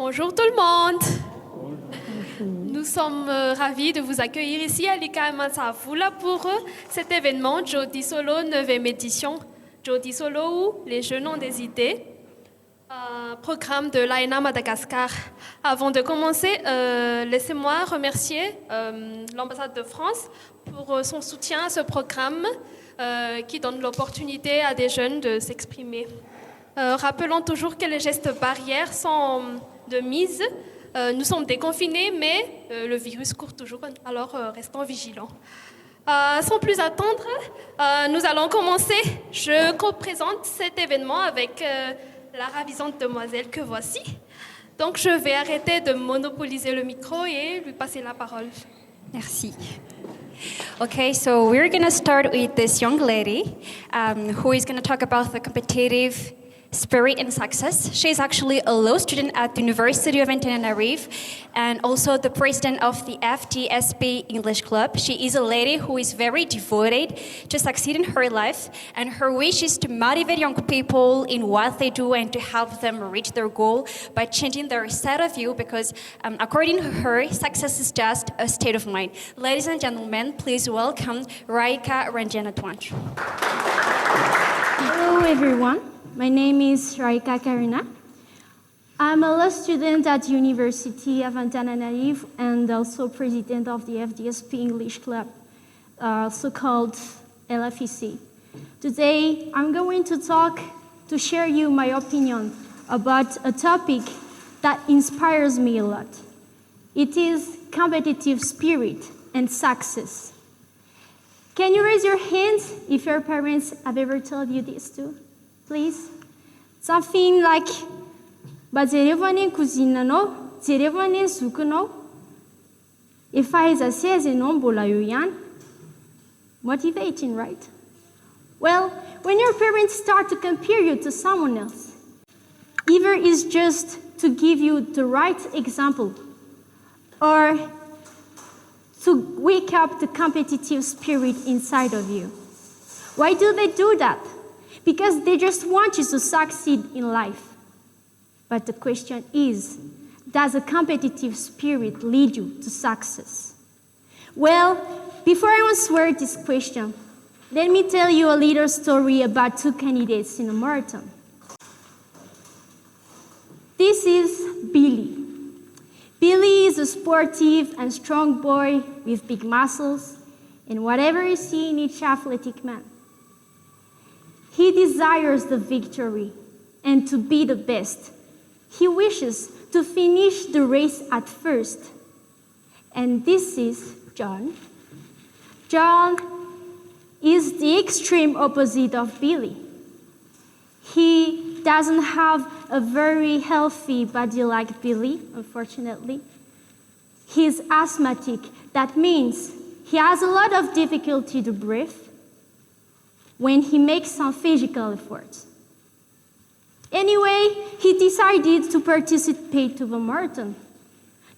Bonjour tout le monde. Nous sommes ravis de vous accueillir ici à l'IKM Savoula pour cet événement Jodi Solo 9e édition. Jodi Solo ou Les Jeunes ont des idées, programme de l'AENA Madagascar. Avant de commencer, laissez-moi remercier l'ambassade de France pour son soutien à ce programme qui donne l'opportunité à des jeunes de s'exprimer. Rappelons toujours que les gestes barrières sont de mise. Nous sommes déconfinés, mais le virus court toujours, alors restons vigilants. Sans plus attendre, nous allons commencer. Je co-présente cet événement avec la ravissante demoiselle que voici. Donc je vais arrêter de monopoliser le micro et lui passer la parole. Merci. Okay, so we're going to start with this young lady who is going to talk about the competitive spirit and success. She's actually a law student at the University of Antananarivo and also the president of the FDSP English Club. She is a lady who is very devoted to succeed in her life, and her wish is to motivate young people in what they do and to help them reach their goal by changing their set of view, because according to her, success is just a state of mind. Ladies and gentlemen, please welcome Raika Ranjanatwanch. Hello everyone. My name is Raika Karina. I'm a law student at the University of Antananarivo and also president of the FDSP English Club, also called LFEC. Today, I'm going to share you my opinion about a topic that inspires me a lot. It is competitive spirit and success. Can you raise your hands if your parents have ever told you this too? Please. Something like, jereva any kuzinanao, jereva any zokinao, efa aiza sy aiza ianao mbola eo ihany. Motivating, right? Well, when your parents start to compare you to someone else, either it's just to give you the right example or to wake up the competitive spirit inside of you. Why do they do that? Because they just want you to succeed in life. But the question is, does a competitive spirit lead you to success? Well, before I answer this question, let me tell you a little story about two candidates in a marathon. This is Billy. Billy is a sportive and strong boy with big muscles and whatever you see in each athletic man. He desires the victory and to be the best. He wishes to finish the race at first. And this is John. John is the extreme opposite of Billy. He doesn't have a very healthy body like Billy, unfortunately. He's asthmatic. That means he has a lot of difficulty to breathe when he makes some physical efforts. Anyway, he decided to participate to the marathon,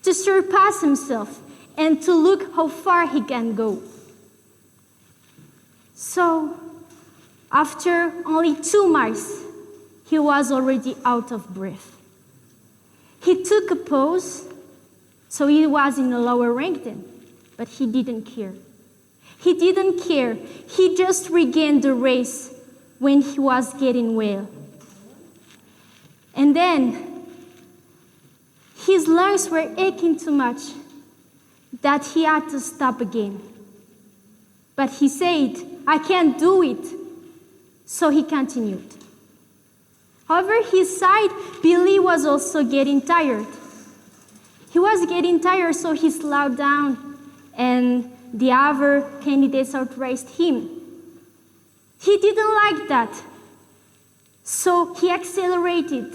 to surpass himself and to look how far he can go. So, after only 2 miles, he was already out of breath. He took a pause, so he was in a lower rank then, but he didn't care. He didn't care. He just regained the race when he was getting well. And then his lungs were aching too much that he had to stop again. But he said, I can't do it. So he continued. However, his side, Billy was also getting tired. He was getting tired, so he slowed down and the other candidates outraced him. He didn't like that. So he accelerated.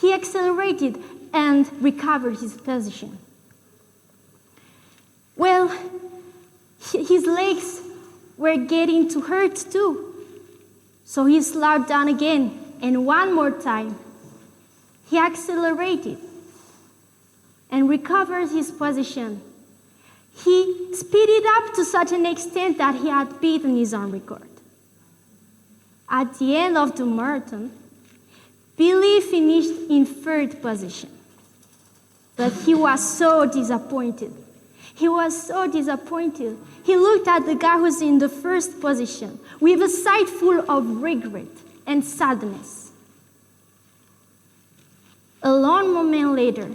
He accelerated and recovered his position. Well, his legs were getting to hurt too. So he slowed down again, and one more time. He accelerated and recovered his position. He speeded up to such an extent that he had beaten his own record. At the end of the marathon, Billy finished in third position. But he was so disappointed. He was so disappointed. He looked at the guy who's in the first position with a sight full of regret and sadness. A long moment later,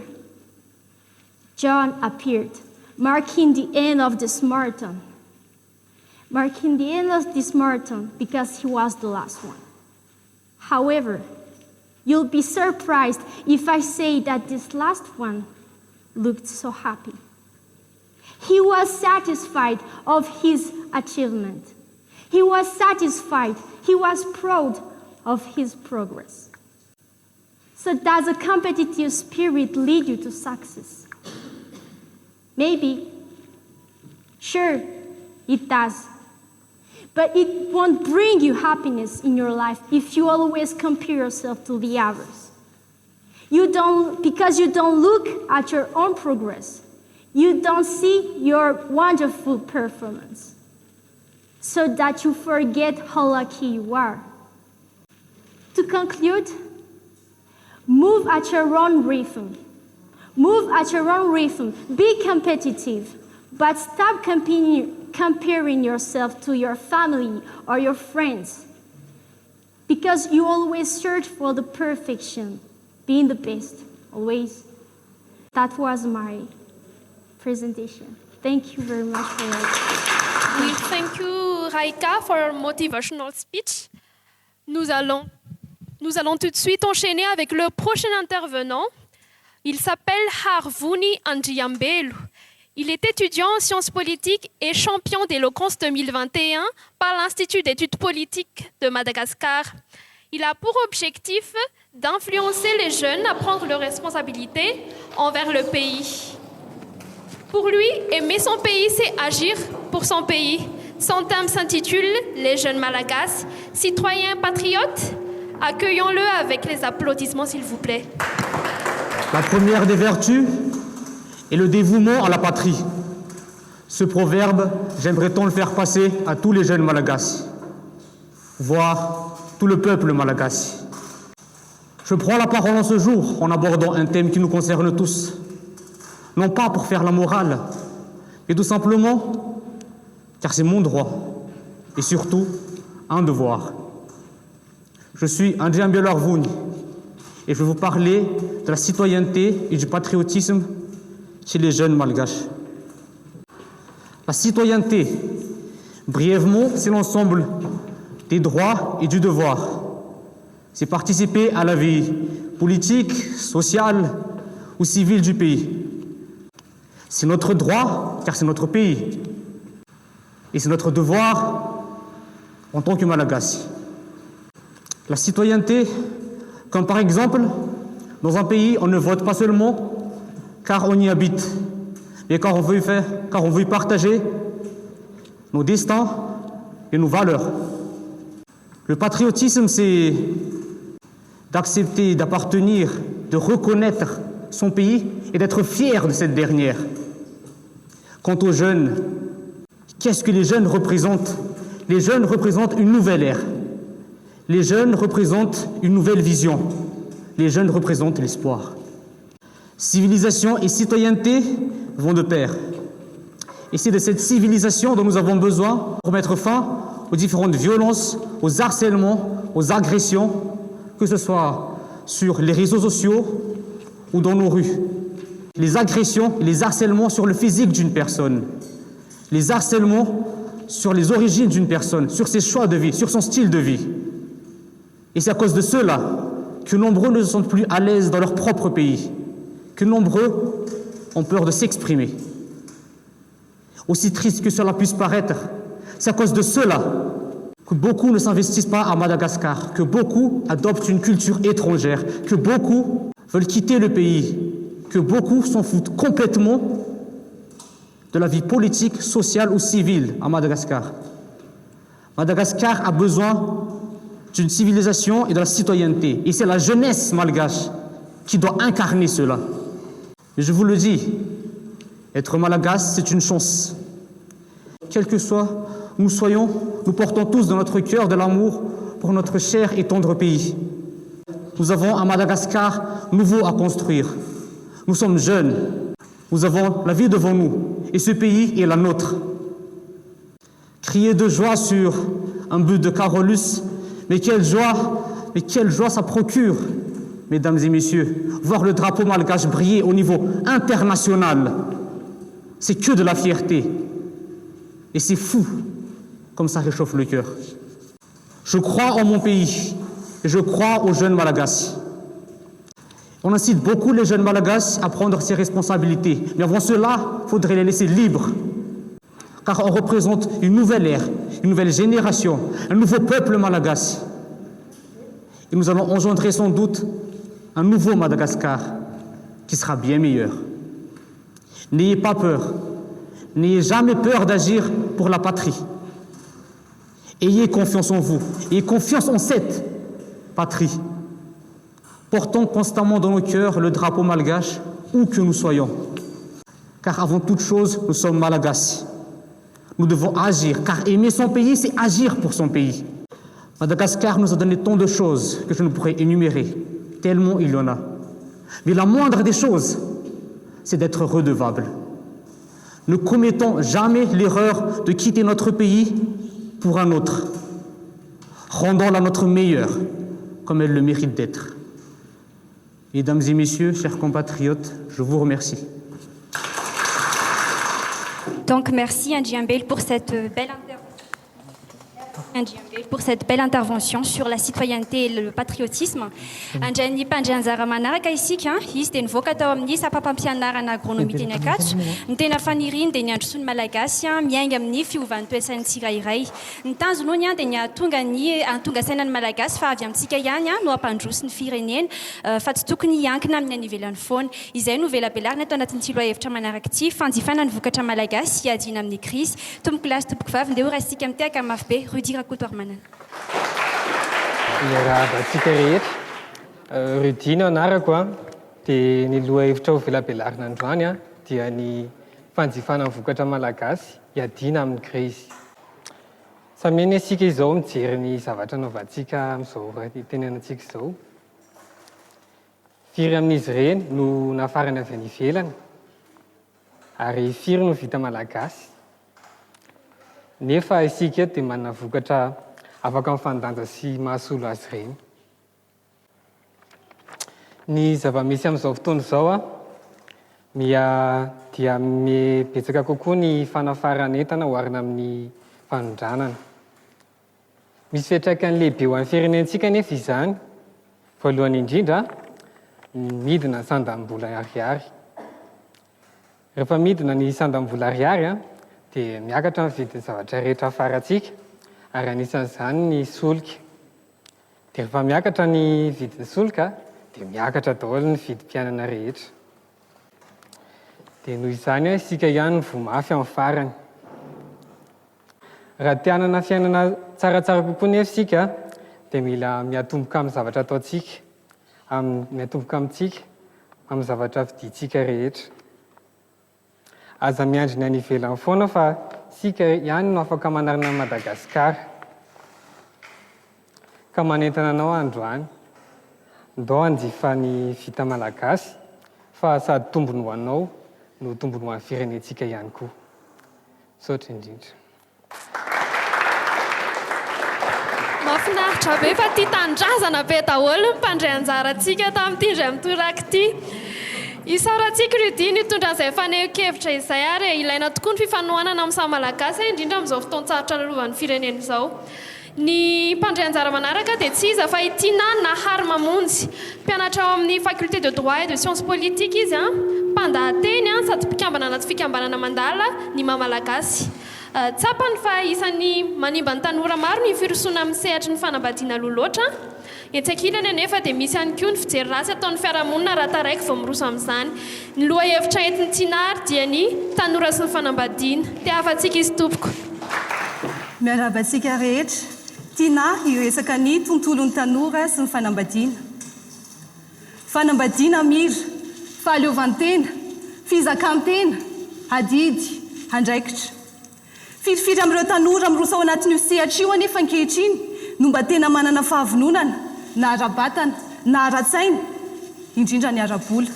John appeared, marking the end of this marathon. Marking the end of this marathon because he was the last one. However, you'll be surprised if I say that this last one looked so happy. He was satisfied of his achievement. He was satisfied. He was proud of his progress. So does a competitive spirit lead you to success? Maybe. Sure, it does. But it won't bring you happiness in your life if you always compare yourself to the others. Because you don't look at your own progress. You don't see your wonderful performance. So that you forget how lucky you are. To conclude, move at your own rhythm. Move at your own rhythm. Be competitive, but stop comparing yourself to your family or your friends. Because you always search for the perfection, being the best, always. That was my presentation. Thank you very much for that. We thank you, Raika, for your motivational speech. Nous allons tout de suite enchaîner avec le prochain intervenant. Il s'appelle Harvouni Anjiambelu. Il est étudiant en sciences politiques et champion d'éloquence 2021 par l'Institut d'études politiques de Madagascar. Il a pour objectif d'influencer les jeunes à prendre leurs responsabilités envers le pays. Pour lui, aimer son pays, c'est agir pour son pays. Son thème s'intitule « Les jeunes Malagasy, citoyens patriotes ». Accueillons-le avec les applaudissements, s'il vous plaît. La première des vertus est le dévouement à la patrie. Ce proverbe, j'aimerais tant le faire passer à tous les jeunes Malagasy, voire tout le peuple Malagasy. Je prends la parole en ce jour en abordant un thème qui nous concerne tous. Non pas pour faire la morale, mais tout simplement car c'est mon droit et surtout un devoir. Je suis Anjiambelu Harvouni et je vais vous parler de la citoyenneté et du patriotisme chez les jeunes malgaches. La citoyenneté, brièvement, c'est l'ensemble des droits et du devoir. C'est participer à la vie politique, sociale ou civile du pays. C'est notre droit, car c'est notre pays. Et c'est notre devoir en tant que Malagasy. La citoyenneté, comme par exemple, dans un pays, on ne vote pas seulement car on y habite, mais car on veut y partager nos destins et nos valeurs. Le patriotisme, c'est d'accepter, d'appartenir, de reconnaître son pays et d'être fier de cette dernière. Quant aux jeunes, qu'est-ce que les jeunes représentent? Les jeunes représentent une nouvelle ère. Les jeunes représentent une nouvelle vision. Les jeunes représentent l'espoir. Civilisation et citoyenneté vont de pair. Et c'est de cette civilisation dont nous avons besoin pour mettre fin aux différentes violences, aux harcèlements, aux agressions, que ce soit sur les réseaux sociaux ou dans nos rues. Les agressions, les harcèlements sur le physique d'une personne. Les harcèlements sur les origines d'une personne, sur ses choix de vie, sur son style de vie. Et c'est à cause de cela que nombreux ne se sentent plus à l'aise dans leur propre pays, que nombreux ont peur de s'exprimer. Aussi triste que cela puisse paraître, c'est à cause de cela que beaucoup ne s'investissent pas à Madagascar, que beaucoup adoptent une culture étrangère, que beaucoup veulent quitter le pays, que beaucoup s'en foutent complètement de la vie politique, sociale ou civile à Madagascar. Madagascar a besoin d'une civilisation et de la citoyenneté. Et c'est la jeunesse malgache qui doit incarner cela. Et je vous le dis, être Malagasy, c'est une chance. Quel que soit nous soyons, nous portons tous dans notre cœur de l'amour pour notre cher et tendre pays. Nous avons un Madagascar nouveau à construire. Nous sommes jeunes, nous avons la vie devant nous, et ce pays est la nôtre. Crier de joie sur un but de Carolus, mais quelle joie ça procure, mesdames et messieurs, voir le drapeau malgache briller au niveau international. C'est que de la fierté. Et c'est fou, comme ça réchauffe le cœur. Je crois en mon pays, et je crois aux jeunes malagasy. On incite beaucoup les jeunes malagasy à prendre ses responsabilités, mais avant cela, il faudrait les laisser libres. Car on représente une nouvelle ère, une nouvelle génération, un nouveau peuple malagasy. Et nous allons engendrer sans doute un nouveau Madagascar qui sera bien meilleur. N'ayez pas peur, n'ayez jamais peur d'agir pour la patrie. Ayez confiance en vous, ayez confiance en cette patrie. Portons constamment dans nos cœurs le drapeau malgache, où que nous soyons. Car avant toute chose, nous sommes malagasy. Nous devons agir, car aimer son pays, c'est agir pour son pays. Madagascar nous a donné tant de choses que je ne pourrais énumérer, tellement il y en a. Mais la moindre des choses, c'est d'être redevable. Ne commettons jamais l'erreur de quitter notre pays pour un autre. Rendons-la notre meilleure, comme elle le mérite d'être. Mesdames et messieurs, chers compatriotes, je vous remercie. Donc merci Ndjiambel pour cette belle intervention sur la citoyenneté et le patriotisme. Andjany mpandrianjara manaraka isika izy dia nivoaka tao amin'ny sapapampianarana agronomie teny Ankatso. Ny tena faniriany dia ny androsoany malagasy miainga amin'ny fiovan'ny toesain'ny tsirairay. Ny tanjonony dia ny antonga sainan'ny malagasy fa avy amintsika ihany no ampandroso ny firenena fa tsy tokony hiankina amin'ny any ivelany foana. Izay no velabelarina ato anatin'ny tilo-hevitra manaraka ity fanjifana ny vokatra malagasy hiadiana amin'ny krisy. Tomboko lasy tomboko vavy ndeha ho raisitsika mitehaka mafy be Rudy Rakotoary Manana. Miarahaba antsika rehetra Rudy no anarako dia ny loha-hevitra ho velabelarina androany dia ny fanjifana ny vokatra malagasy hiadiana amin'ny krisy. Samy eny isika izao mijery ny zavatra naovantsika amin'izao tenenantsika izao. Firy amin'izy ireny no nafarana avy any ivelany ary firy no vita malagasy. Nefa isika dia manana vokatra afaka mifandanja sy mahasolo azy ireny. Ny zava-misy amin'izao fotoana izao dia betsaka kokoa ny fanafarana entana oharina amin'ny fanondranana. Misy fiantraikany lehibe ho an'ny firenentsika nefa izany. Voalohany indrindra, midina ny sandam-bola ariary. Rehefa midina ny sandam-bola ariary dia miakatra ny vidin'ny zavatra rehetra afarantsika ary anisan'izany ny solika. Dia rehefa miakatra ny vidin'ny solika dia miakatra daholo ny vidim-piainana rehetra. Dia noho izany isika ihany ny voamafy amin'ny farany. Raha te-hanana fiainana tsaratsara kokoa nefa isika dia mila miatomboka amin'ny zavatra ataontsika, miatomboka amintsika amin'ny zavatra vidintsika rehetra. Aza miandry ny any ivelany foana fa sika ihany no afaka manarina Madagasikara. Ka manentana anao androany, ndao hanjifa ny vita malagasy fa sady tombony ho anao no tombony ho an'ny firenentsika ihany koa. Saotra indrindra. Mahafinaritra be fa tia tandrazana be daholo ny mpandray anjarantsika tamin'ity indray mitoraka ity. Isaorantsika Rudy nitondra izay faneho-kevitra izay ary ilaina tokoa ny fifanohanana amin'ny samy malagasy indrindra amin'izao fotoan-tsarotra lovan'ny firenena izao. Ny mpandray anjara manaraka dia tsy iza fa Tina Nahary Mamonjy, mpianatra ao amin'ny faculté de droit et de sciences politiques izy mpandahateny sady mpikambana anaty fikambanana mandala ny maha-malagasy. Tsapany fa isan'ny manimba ny tanora maro ny firosoana amin'ny sehatra ny fanambadiana loloatra. Etsakilany anefa dia misy ihany koa ny fijery rasy ataon'ny fiarahamonina raha taraiky vao miroso amin'izany. Ny loha-hevitra entin'ny Tinary dia ny tanora sy ny fanambadiana. Tia afantsika izy tompoko. Miarahaba antsika rehetra, Tina iresaka ny tontolon'ny tanora sy ny fanambadiana. Fanambadiana mira, fahaleovantena, fizakantena, adidy, andraikitra. Firifiry amin'ireo tanora miroso ao anatin'io sehatra io anefa ankehitriny no mba tena manana fahavononana, na ara-batana, na ara-tsaina, indrindra ny ara-bola.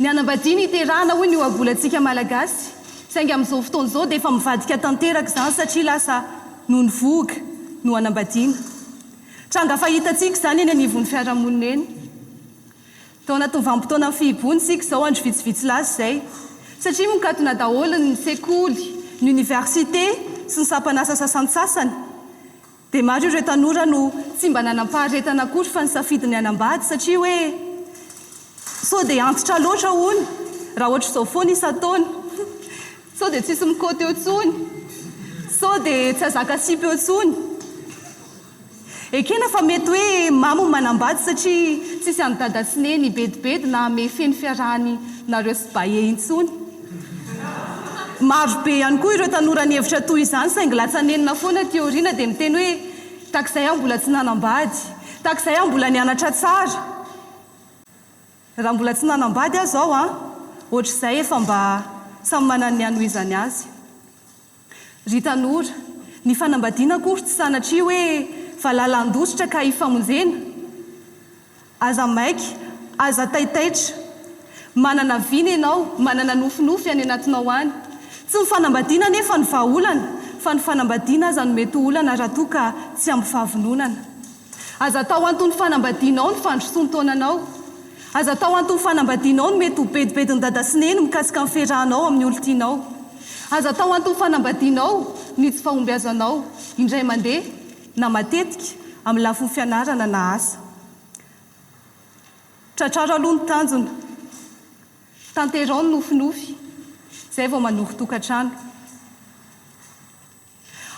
Ny anambadiana iterahana hoy ny oabolantsika malagasy. Saingy amin'izao fotoana izao dia efa mivadika tanteraka izany satria lasa no ny voga no anambadiana. Tranga fahitantsika izany eny anivon'ny fiarahamonina eny. Tao anatin'ny vanim-potoana amin'ny fihiboana isika izao andro vitsivitsy lasy izay. Satria mikatona daholo ny sekoly, ny université sy ny sampanasa sasantsasany. Dia maro ireo tanora no tsy mba nanam-paharetana akory fa nisafidiny hanambady satria hoe sao dia antitra loatra hono raha ohatra izao foana isa-taona. Sao dia tsisy mikoty eo intsony. Sao dia tsy azaka sipy eo intsony. Ekena fa mety hoe mamo manambady satria tsisy anodada sy neny bedibedy na ame feny fiarahany nareo sy bahe intsony. Maro be ihany koa ireo tanora ny hevitra toy izany saingy latsanenina foana teoriana dia miteny hoe takizay aho mbola tsy nanambady, takizay aho mbola nianatra tsara. Raha mbola tsy nanambady aho zao ohatr'izay efa mba samy manana ny hanohizany azy. Ry tanora, ny fanambadiana akory tsy sanatria hoe valalan-dositra ka hifamonjena. Aza maiky, aza taitaitra, manana vina ianao, manana nofinofy any anatinao any. Tsy ny fanambadiana nefa ny vahaolana, fa ny fanambadiana aza no mety olana raha toa ka tsy amin'ny fahavononana. Aza tao antony fanambadianao ny fandrosoan-taonanao. Aza tao antony fanambadianao no mety ho bedibedy ny dada sy neny mikasika ny ferahanao amin'ny olo-tianao. Aza tao antony fanambadianao ny tsy fahombiazanao indray mandeha na matetika amin'ny lafiny fianarana na asa. Tratraro aloha ny tanjona, tanterao ny nofinofy, izay vao manoro tokantrano.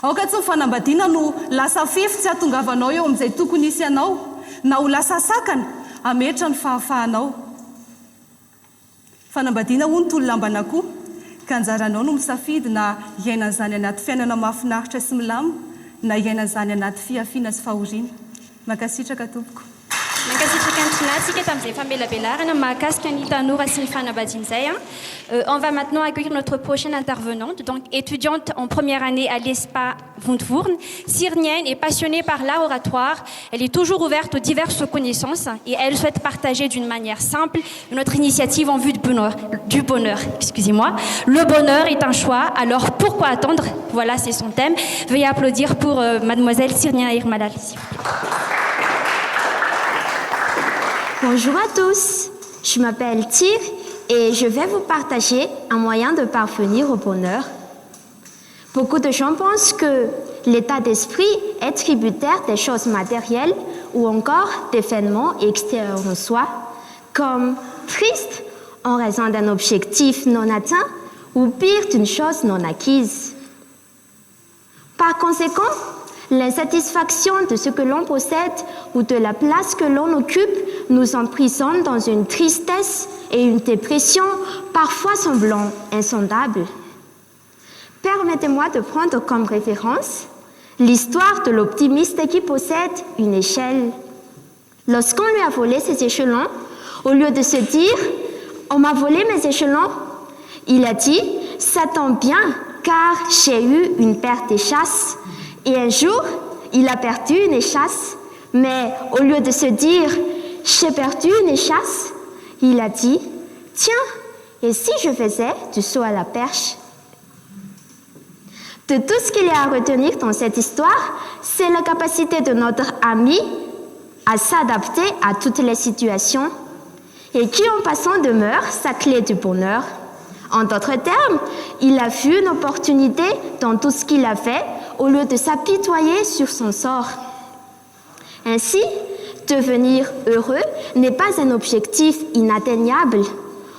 Aoka tsy ny fanambadiana no lasa fefy tsy hahatongavanao eo amin'izay tokony hisy anao, na ho lasa sakana ametra ny fahafahanao. Fanambadiana hoy ny tololambana koa, ka anjaranao no misafidy na hiainan'izany anaty fiainana mahafinaritra sy milamina na hiainan'izany anaty fiafiana sy fahoriana. Mankasitraka tompoko. Mankasitraka ny tsinantsika tamin'izay famelabelarana mahakasika ny tanora sy ny fanambadiana izay. On va maintenant accueillir notre prochaine intervenante, donc étudiante en première année à l'ESPA Wundwurm, syrnienne et passionnée par l'art oratoire. Elle est toujours ouverte aux diverses connaissances et elle souhaite partager d'une manière simple notre initiative en vue du bonheur. Excusez-moi. Le bonheur est un choix, alors pourquoi attendre? Voilà, c'est son thème. Veuillez applaudir pour mademoiselle Syrnia Irmalal. Bonjour à tous, je m'appelle Tyr et je vais vous partager un moyen de parvenir au bonheur. Beaucoup de gens pensent que l'état d'esprit est tributaire des choses matérielles ou encore d'événements extérieurs en soi, comme triste en raison d'un objectif non atteint ou pire d'une chose non acquise. Par conséquent, l'insatisfaction de ce que l'on possède ou de la place que l'on occupe nous emprisonne dans une tristesse et une dépression parfois semblant insondables. Permettez-moi de prendre comme référence l'histoire de l'optimiste qui possède une échelle. Lorsqu'on lui a volé ses échelons, au lieu de se dire « On m'a volé mes échelons », il a dit « Ça tombe bien car j'ai eu une paire d'échasses ». Et un jour, il a perdu une échasse, mais au lieu de se dire « J'ai perdu une échasse », il a dit « Tiens, et si je faisais du saut à la perche ?» De tout ce qu'il y a à retenir dans cette histoire, c'est la capacité de notre ami à s'adapter à toutes les situations et qui, en passant, demeure sa clé du bonheur. En d'autres termes, il a vu une opportunité dans tout ce qu'il a fait au lieu de s'apitoyer sur son sort. Ainsi, devenir heureux n'est pas un objectif inatteignable,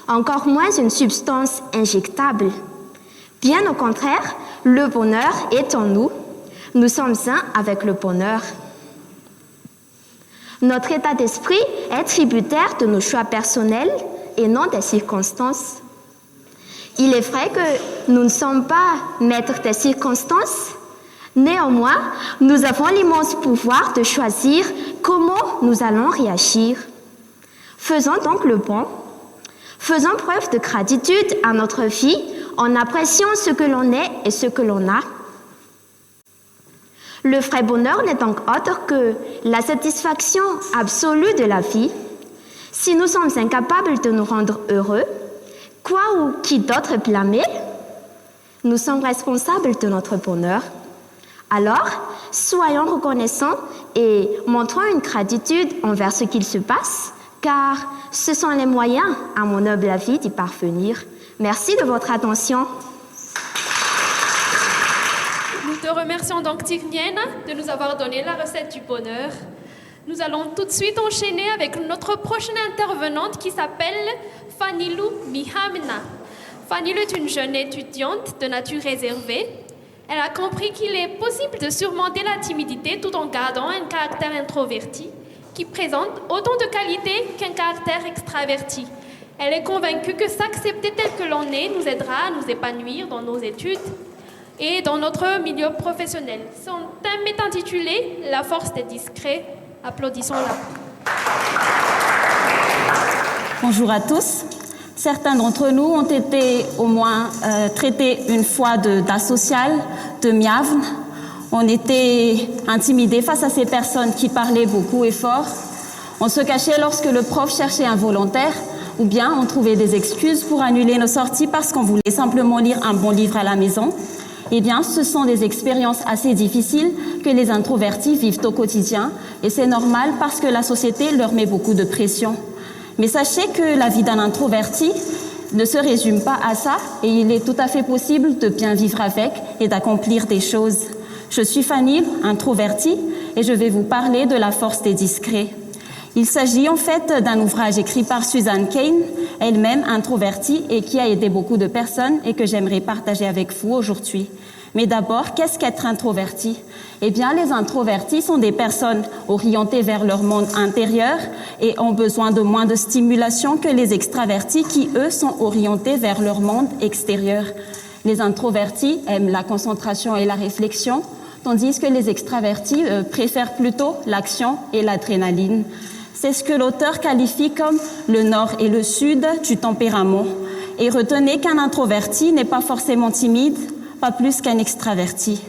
encore moins une substance injectable. Bien au contraire, le bonheur est en nous. Nous sommes un avec le bonheur. Notre état d'esprit est tributaire de nos choix personnels et non des circonstances. Il est vrai que nous ne sommes pas maîtres des circonstances. Néanmoins, nous avons l'immense pouvoir de choisir comment nous allons réagir. Faisons donc le bon. Faisons preuve de gratitude à notre vie en appréciant ce que l'on est et ce que l'on a. Le vrai bonheur n'est donc autre que la satisfaction absolue de la vie. Si nous sommes incapables de nous rendre heureux, Quoi ou qui d'autre blâmer? Nous sommes responsables de notre bonheur. Alors, soyons reconnaissants et montrons une gratitude envers ce qu'il se passe, car ce sont les moyens, à mon humble avis, d'y parvenir. Merci de votre attention. Nous te remercions donc, Tirnienne, de nous avoir donné la recette du bonheur. Nous allons tout de suite enchaîner avec notre prochaine intervenante qui s'appelle Fanilou Mihamna. Fanilou est une jeune étudiante de nature réservée. Elle a compris qu'il est possible de surmonter la timidité tout en gardant un caractère introverti qui présente autant de qualités qu'un caractère extraverti. Elle est convaincue que s'accepter tel que l'on est nous aidera à nous épanouir dans nos études et dans notre milieu professionnel. Son thème est intitulé « La force des discrets ». Applaudissons-la. Bonjour à tous. Certains d'entre nous ont été au moins traités une fois d'asocial, de miavne. On était intimidés face à ces personnes qui parlaient beaucoup et fort. On se cachait lorsque le prof cherchait un volontaire ou bien on trouvait des excuses pour annuler nos sorties parce qu'on voulait simplement lire un bon livre à la maison. Eh bien, ce sont des expériences assez difficiles que les introvertis vivent au quotidien et c'est normal parce que la société leur met beaucoup de pression. Mais sachez que la vie d'un introverti ne se résume pas à ça et il est tout à fait possible de bien vivre avec et d'accomplir des choses. Je suis Fanny, introvertie, et je vais vous parler de la force des discrets. Il s'agit en fait d'un ouvrage écrit par Susan Cain, elle-même introvertie et qui a aidé beaucoup de personnes et que j'aimerais partager avec vous aujourd'hui. Mais d'abord, qu'est-ce qu'être introverti? Eh bien, les introvertis sont des personnes orientées vers leur monde intérieur et ont besoin de moins de stimulation que les extravertis qui, eux, sont orientés vers leur monde extérieur. Les introvertis aiment la concentration et la réflexion, tandis que les extravertis préfèrent plutôt l'action et l'adrénaline. C'est ce que l'auteur qualifie comme le nord et le sud du tempérament. Et retenez qu'un introverti n'est pas forcément timide, pas plus qu'un extraverti.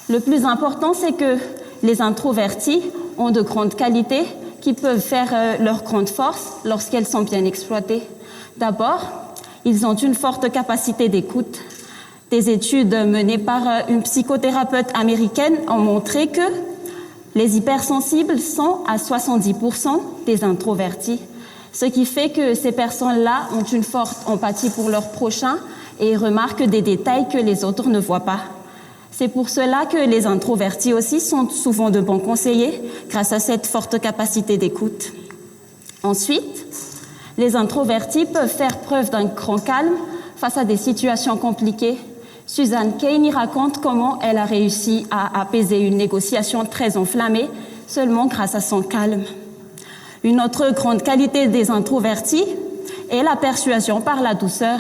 Le plus important, c'est que les introvertis ont de grandes qualités qui peuvent faire leur grande force lorsqu'elles sont bien exploitées. D'abord, ils ont une forte capacité d'écoute. Des études menées par une psychothérapeute américaine ont montré que les hypersensibles sont à 70% des introvertis, ce qui fait que ces personnes-là ont une forte empathie pour leurs prochains et remarquent des détails que les autres ne voient pas. C'est pour cela que les introvertis aussi sont souvent de bons conseillers grâce à cette forte capacité d'écoute. Ensuite, les introvertis peuvent faire preuve d'un grand calme face à des situations compliquées. Susan Cain y raconte comment elle a réussi à apaiser une négociation très enflammée seulement grâce à son calme. Une autre grande qualité des introvertis est la persuasion par la douceur.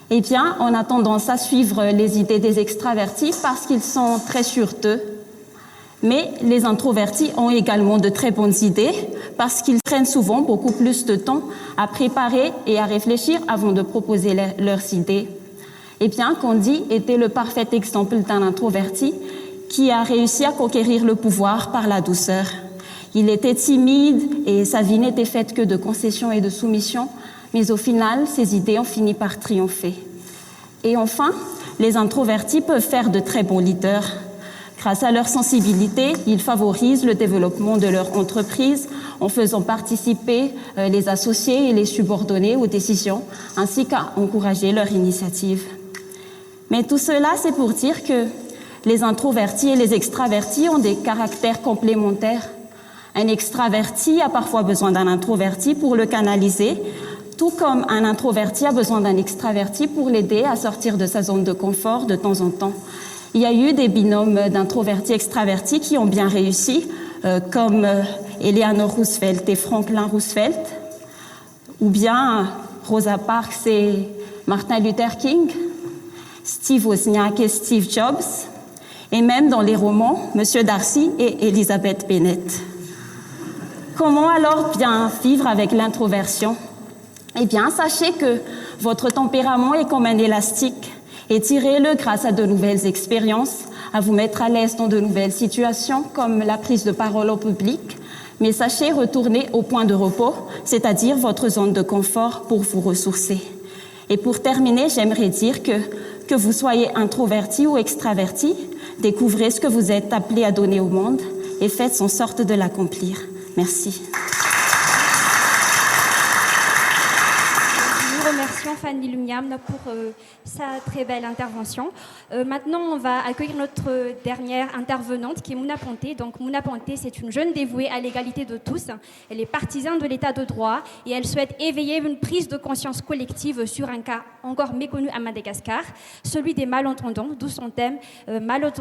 Eh bien, on a tendance à suivre les idées des extravertis parce qu'ils sont très sûrs d'eux. Mais les introvertis ont également de très bonnes idées parce qu'ils prennent souvent beaucoup plus de temps à préparer et à réfléchir avant de proposer leurs idées. Eh bien, Candy était le parfait exemple d'un introverti qui a réussi à conquérir le pouvoir par la douceur. Il était timide et sa vie n'était faite que de concessions et de soumissions, mais au final, ses idées ont fini par triompher. Et enfin, les introvertis peuvent faire de très bons leaders. Grâce à leur sensibilité, ils favorisent le développement de leur entreprise en faisant participer les associés et les subordonnés aux décisions, ainsi qu'à encourager leur initiative. Mais tout cela, c'est pour dire que les introvertis et les extravertis ont des caractères complémentaires. Un extraverti a parfois besoin d'un introverti pour le canaliser, tout comme un introverti a besoin d'un extraverti pour l'aider à sortir de sa zone de confort de temps en temps. Il y a eu des binômes d'introvertis-extravertis qui ont bien réussi, comme Eleanor Roosevelt et Franklin Roosevelt, ou bien Rosa Parks et Martin Luther King, Steve Wozniak et Steve Jobs, et même dans les romans, Monsieur Darcy et Elizabeth Bennet. Comment alors bien vivre avec l'introversion? Eh bien, sachez que votre tempérament est comme un élastique et tirez-le grâce à de nouvelles expériences, à vous mettre à l'aise dans de nouvelles situations comme la prise de parole au public, Mais sachez retourner au point de repos, c'est-à-dire votre zone de confort pour vous ressourcer. Et pour terminer, j'aimerais dire que vous soyez introverti ou extraverti, découvrez ce que vous êtes appelé à donner au monde et faites en sorte de l'accomplir. Merci. Nous remercions Fanny Lumiam pour sa très belle intervention. Maintenant, on va accueillir notre dernière intervenante qui est Mouna Ponté. Donc, Mouna Ponté, c'est une jeune dévouée à l'égalité de tous. Elle est partisane de l'état de droit et elle souhaite éveiller une prise de conscience collective sur un cas encore méconnu à Madagascar, celui des malentendants, d'où son thème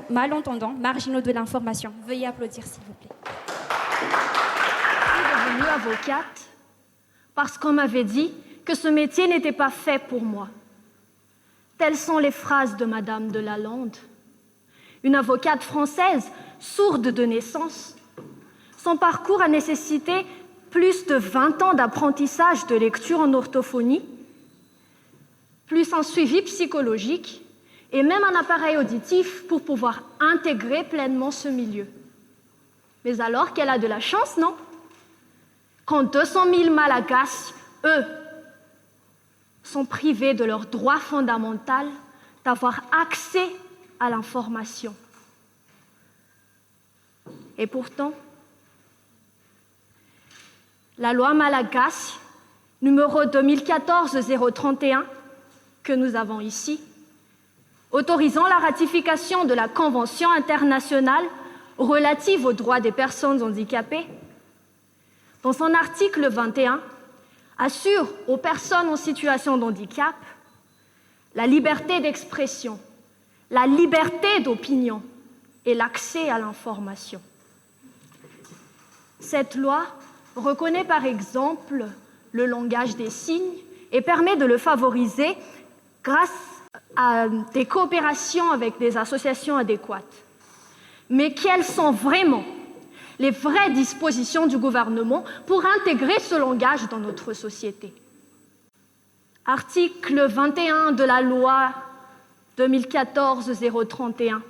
malentendants, marginaux de l'information. Veuillez applaudir, s'il vous plaît. Je suis devenue avocate parce qu'on m'avait dit que ce métier n'était pas fait pour moi. Telles sont les phrases de Madame de Lalande, une avocate française sourde de naissance. Son parcours a nécessité plus de 20 ans d'apprentissage de lecture en orthophonie, plus un suivi psychologique et même un appareil auditif pour pouvoir intégrer pleinement ce milieu. Mais alors qu'elle a de la chance, non? Quand 200 000 Malagasy, eux, sont privés de leur droit fondamental d'avoir accès à l'information. Et pourtant, la loi Malagasy, numéro 2014-031, que nous avons ici, autorisant la ratification de la Convention internationale relative aux droits des personnes handicapées, dans son article 21, assure aux personnes en situation de handicap la liberté d'expression, la liberté d'opinion et l'accès à l'information. Cette loi reconnaît par exemple le langage des signes et permet de le favoriser grâce à des coopérations avec des associations adéquates. Mais quelles sont vraiment les vraies dispositions du gouvernement pour intégrer ce langage dans notre société? Article 21 de la loi 2014-031.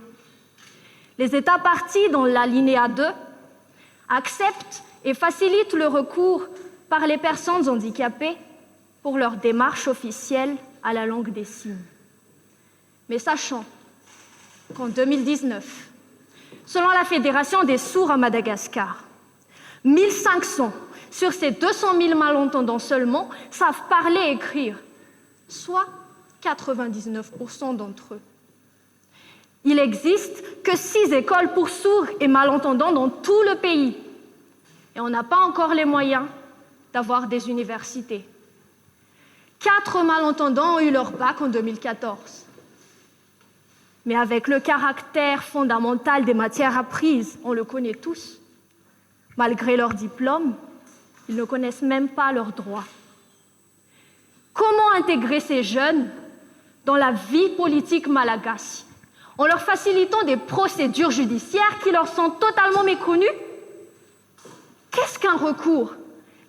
Les États partis dans l'alinéa 2 acceptent et facilitent le recours par les personnes handicapées pour leur démarche officielle à la langue des signes. Mais sachant qu'en 2019, selon la Fédération des sourds à Madagascar, 1500 sur ces 200 000 malentendants seulement savent parler et écrire, soit 99% d'entre eux. Il n'existe que 6 écoles pour sourds et malentendants dans tout le pays. Et on n'a pas encore les moyens d'avoir des universités. 4 malentendants ont eu leur bac en 2014. Mais avec le caractère fondamental des matières apprises, on le connaît tous. Malgré leur diplôme, ils ne connaissent même pas leurs droits. Comment intégrer ces jeunes dans la vie politique malagasy en leur facilitant des procédures judiciaires qui leur sont totalement méconnues? Qu'est-ce qu'un recours?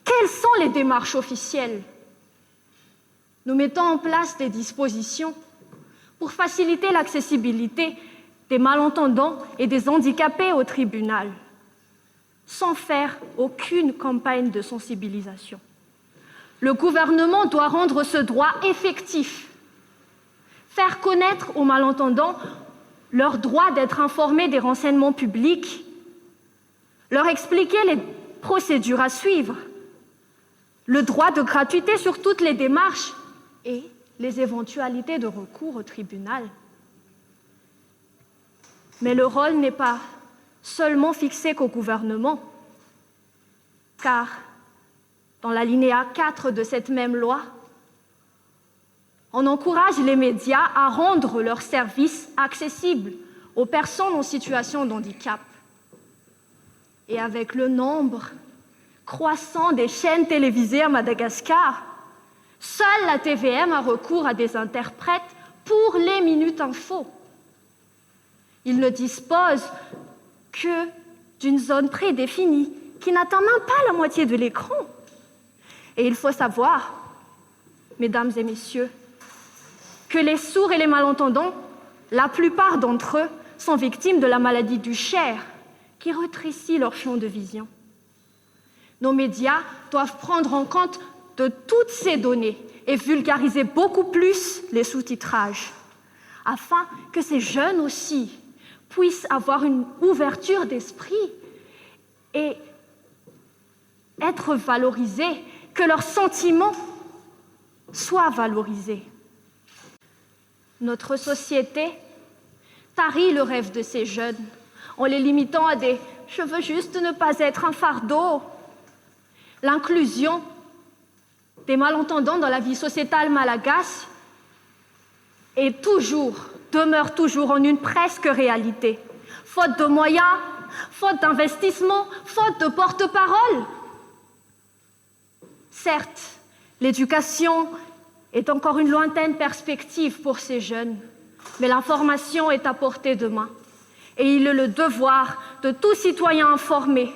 Quelles sont les démarches officielles? Nous mettons en place des dispositions pour faciliter l'accessibilité des malentendants et des handicapés au tribunal, sans faire aucune campagne de sensibilisation. Le gouvernement doit rendre ce droit effectif, faire connaître aux malentendants leur droit d'être informés des renseignements publics, leur expliquer les procédures à suivre, le droit de gratuité sur toutes les démarches et les éventualités de recours au tribunal. Mais le rôle n'est pas seulement fixé qu'au gouvernement, car dans l'alinéa 4 de cette même loi, on encourage les médias à rendre leurs services accessibles aux personnes en situation de handicap. Et avec le nombre croissant des chaînes télévisées à Madagascar, seule la TVM a recours à des interprètes pour les minutes info. Ils ne disposent que d'une zone prédéfinie qui n'atteint même pas la moitié de l'écran. Et il faut savoir, mesdames et messieurs, que les sourds et les malentendants, la plupart d'entre eux, sont victimes de la maladie du Cher, qui rétrécit leur champ de vision. Nos médias doivent prendre en compte de toutes ces données et vulgariser beaucoup plus les sous-titrages, afin que ces jeunes aussi puissent avoir une ouverture d'esprit et être valorisés, que leurs sentiments soient valorisés. Notre société tarit le rêve de ces jeunes en les limitant à des « je veux juste ne pas être un fardeau ». L'inclusion des malentendants dans la vie sociétale malagasy demeure toujours en une presque réalité, faute de moyens, faute d'investissement, faute de porte-parole. Certes, l'éducation est encore une lointaine perspective pour ces jeunes, mais l'information est à portée de main. Et il est le devoir de tout citoyen informé,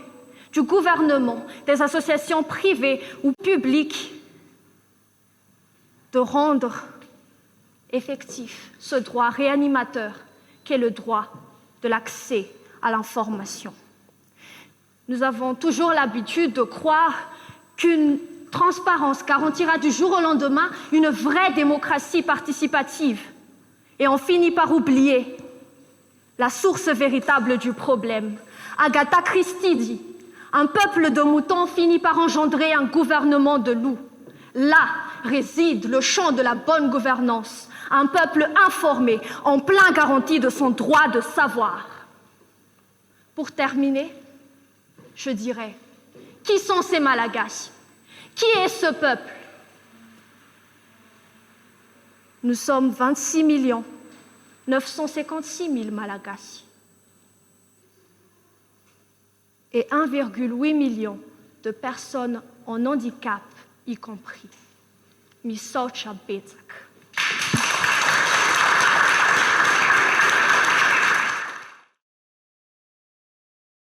du gouvernement, des associations privées ou publiques, de rendre effectif ce droit réanimateur qu'est le droit de l'accès à l'information. Nous avons toujours l'habitude de croire qu'une transparence garantira du jour au lendemain une vraie démocratie participative. Et on finit par oublier la source véritable du problème. Agatha Christie dit « Un peuple de moutons finit par engendrer un gouvernement de loups. Là réside le champ de la bonne gouvernance. Un peuple informé, en plein garantie de son droit de savoir. » Pour terminer, je dirais, qui sont ces Malagasy? Qui est ce peuple? Nous sommes 26 956 000 Malagasy et 1,8 million de personnes en handicap y compris. Misocha Bezak.